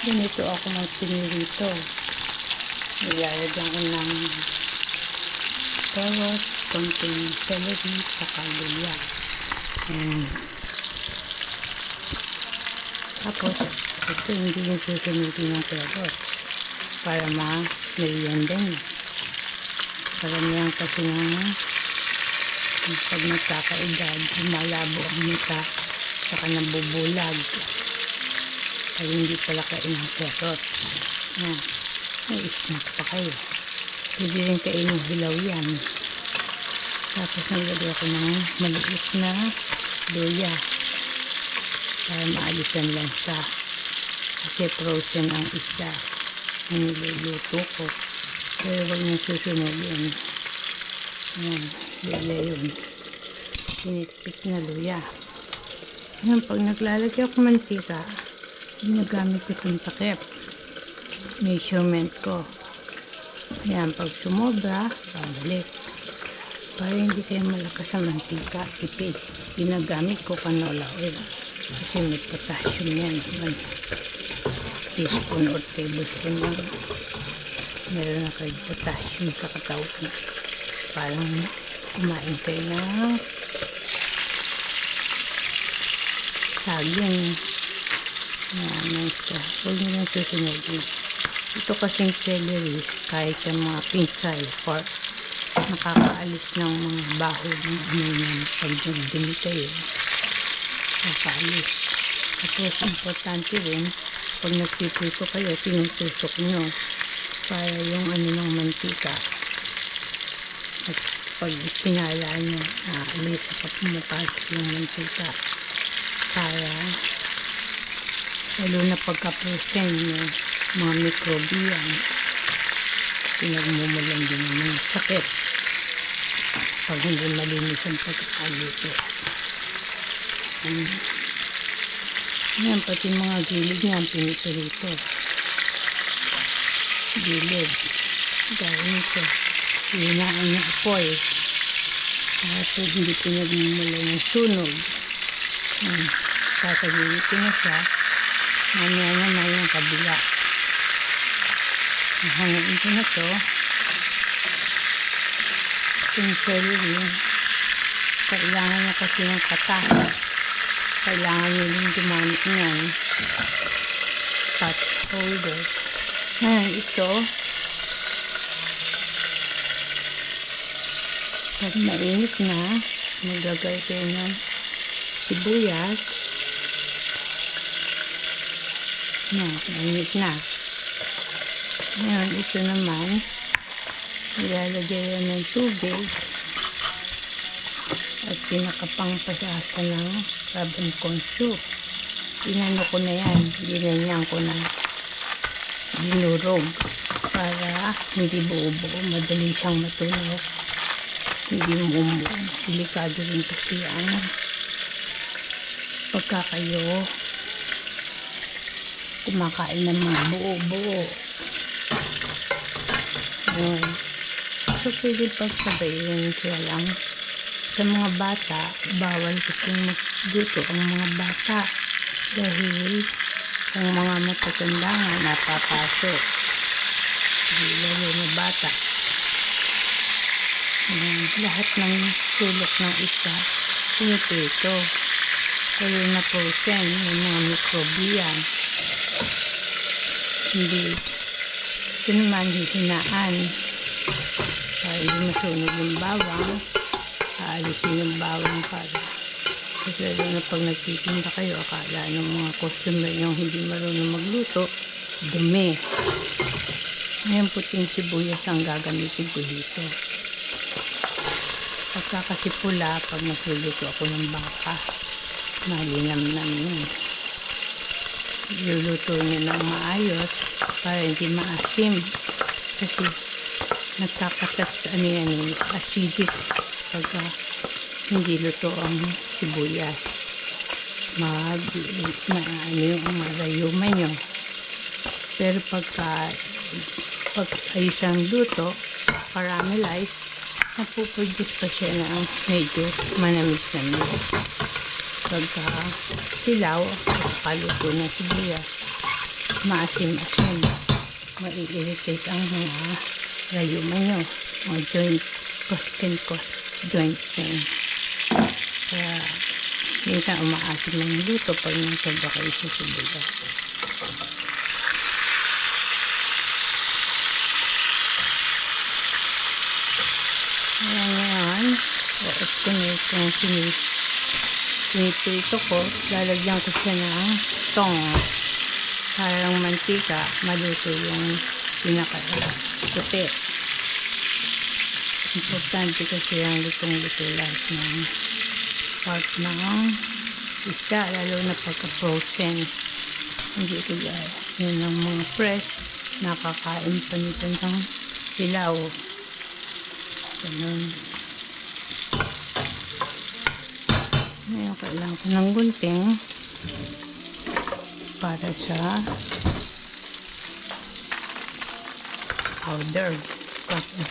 Ganito ako magpinirito. Nilalagyan ko ng carrot, konting celery, saka luya. Tapos, ito hindi yung susunodin ng carrot para ma-merienda niya. Karamihan kasi ng pag nagkakaedad, lumalabo ang mata, saka nabubulag. Ay hindi pala kain ng carrot. May snack pa kayo. Pwede rin kainin hilaw yan. Tapos nalagay ako ng maliit na luya para maalisan lang siya. Kasi frozen ang isa ang niluluto ko. Pero huwag nang susunodin. Ayan, luya yun. Pinitpit na luya. Ayan, pag naglalagay ako mantika, ginagamit ko itong takip. Measurement ko. Ayan, pag sumobra, babalik. Para hindi kayo malakas sa mantika, tipid. Ginagamit ko canola oil. Kasi may potassium yan. 1 teaspoon or tablespoon lang. Meron na kayo potassium sa katawan. Parang kumain kayo ng saging. Ayan, siya. Huwag nyo lang susunodin. Ito kasing celery, kahit sa mga pinsay, pork, nakakaalis ng mga baho ng yan. Pag nagdumi kayo, nakakaalis. Tapos, importante rin, pag nagpiprito kayo, tinutusok nyo para yung ng mantika. At pag pinala nyo, naalis at pumapasok yung mantika. Para lalo na pagka-frozen yung mga mikrobiyan, pinagmumulan din ng mga sakit pag hindi malinis ang pagkakaluto. Ayan, pati mga gilid niya pinipirito. Gilid gawin ito, hinaan niya apoy kasi hindi pinagmumulan ng sunog. Tatagilitin na siya. Mamaya naman yung kabila. Hangain ko na to. Yung celery, kailangan na kasi ng kata. Kailangan nyo din gumamit niyan. Pot holder. Ngayon, ito. Pag mainit na, magagay kayo ng sibuyas. Mainit na. Ngayon, ito naman, ilalagay yan ng tubig at pinakapangpasasa ng sabon konsu. Inano ko na yan, ginanyan ko na dinurog para hindi buo-buo, madali siyang matunaw. Hindi bumuo. Delikado rin kasi ang pagka kayo kumakain ng mga buo-buo. So, pwede pagsabayin kaya lang sa mga bata, bawal kasi magluto ang mga bata dahil ang mga matatanda nga napapasok. Lalo na bata. Lahat ng sulok ng isa, pinipito. Kaya na frozen yung mga mikrobiyan. Hindi ito naman hihinaan para hindi masunog yung bawang. Aalisin yung bawang para kasi lalo na pag nagtitinda kayo, akala ng mga customer yung hindi marunong magluto, dumi. Ngayon puting sibuyas ang gagamitin ko dito. Pagka kasi pula, pag nagluluto ako ng baka, malinam-nam yun. Luluto niyo ng maayos para hindi maasim kasi nagkakatat acidic pagka hindi luto ang sibuyas. Yung rayuman nyo. Pero pag ayos ang luto, caramelize, napuproduce pa siya ng medyo manamis-namis. Pagka silaw, kaluto ng sibuyas. maasim-asim. Mai-irritate ang mga rayuma nyo, mga joint, joint pain. Kaya minsan umaasim ng luto pag nagsobra kayo sa sibuyas. Ngayon, i-estimate yung pinipito ko. Lalagyan ko siya ng tong. Parang mantika, maluto yung pinaka-puti. Importante kasi yung lutong-luto lahat ng part ng isda, lalo na pagka-frozen. Hindi ko gaya. Yun ang mga fresh, nakakain pa nito ng pilaw. Ganun. Ngayon, kailangan ko ng gunting para sa powder.